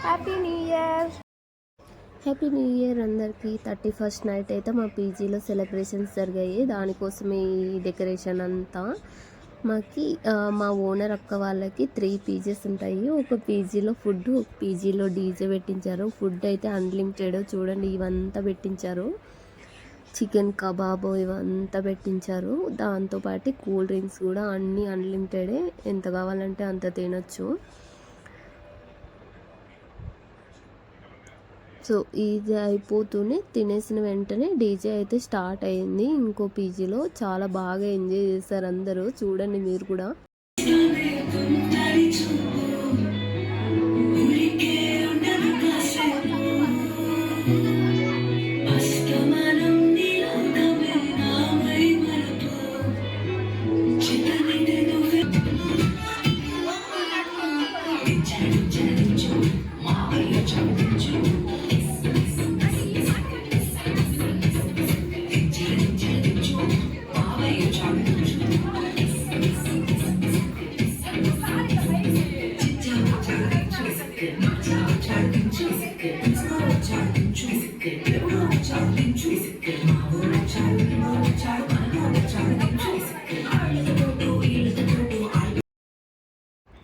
Happy new year. Happy new year అందరికీ. 31st night అయితే మా పీజీలో సెలబ్రేషన్స్ జరిగాయి. దానికోసమే ఈ డెకరేషన్ అంతా. మా ఓనర్ అక్క వాళ్ళకి 3 పీజీస్ ఉంటాయి. ఒక పీజీలో ఫుడ్, ఒక పీజీలో డీజే పెట్టించారు. ఫుడ్ అయితే అన్లిమిటెడ్. చూడండి, ఇవంతా పెట్టించారు. చికెన్ కబాబ్ ఇవంతా పెట్టించారు. దాంతోపాటు కూల్ డ్రింక్స్ కూడా అన్నీ అన్లిమిటెడే. ఎంత కావాలంటే అంత తినొచ్చు. సో ఇది అయిపోతూనే తినేసిన వెంటనే డీజే అయితే స్టార్ట్ అయింది. ఇంకో పీజీలో చాలా బాగా ఎంజాయ్ చేశారు అందరూ. చూడండి మీరు కూడా.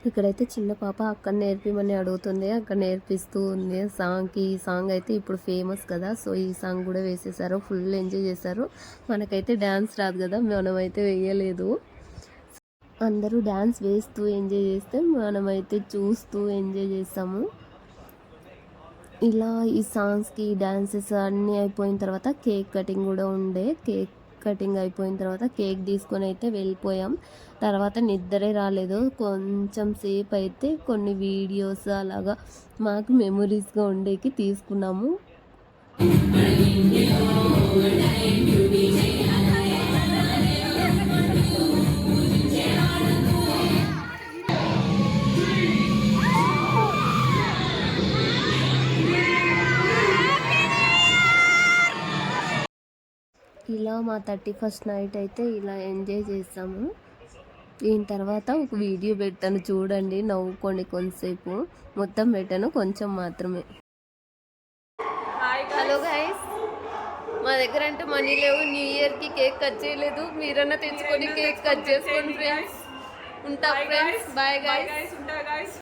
ఇక్కడైతే చిన్న పాప అక్కడ నేర్పిమని అడుగుతుంది. అక్కడ నేర్పిస్తూ ఉంది. ఈ సాంగ్ అయితే ఇప్పుడు ఫేమస్ కదా. సో ఈ సాంగ్ కూడా వేసేసారు. ఫుల్ ఎంజాయ్ చేశారు. మనకైతే డ్యాన్స్ రాదు కదా, మనమైతే వేయలేదు. అందరూ డ్యాన్స్ వేస్తూ ఎంజాయ్ చేస్తే మనమైతే చూస్తూ ఎంజాయ్ చేస్తాము. ఇలా ఈ సాంగ్స్కి డ్యాన్సెస్ అన్నీ అయిపోయిన తర్వాత కేక్ కటింగ్ కూడా ఉండే. కేక్ కటింగ్ అయిపోయిన తర్వాత కేక్ తీసుకొని అయితే వెళ్ళిపోయాం. తర్వాత నిద్రే రాలేదు. కొంచెం సేపు అయితే కొన్ని వీడియోస్ అలాగా మాకు మెమొరీస్గా ఉండేకి తీసుకున్నాము. ఇలా మా 31st నైట్ అయితే ఇలా ఎంజాయ్ చేసాము. దీని తర్వాత ఒక వీడియో పెట్టాను, చూడండి, నవ్వుకోండి. కొంతసేపు మొత్తం పెట్టాను, కొంచెం మాత్రమే. హలో గైస్, మా దగ్గర అంటే మనీ లేవు. న్యూ ఇయర్కి కేక్ కట్ చేయలేదు. మీరన్నా తెచ్చుకొని కేక్ కట్ చేసుకోండి ఫ్రెండ్స్. ఉంటా ఫ్రెండ్స్. Bye guys.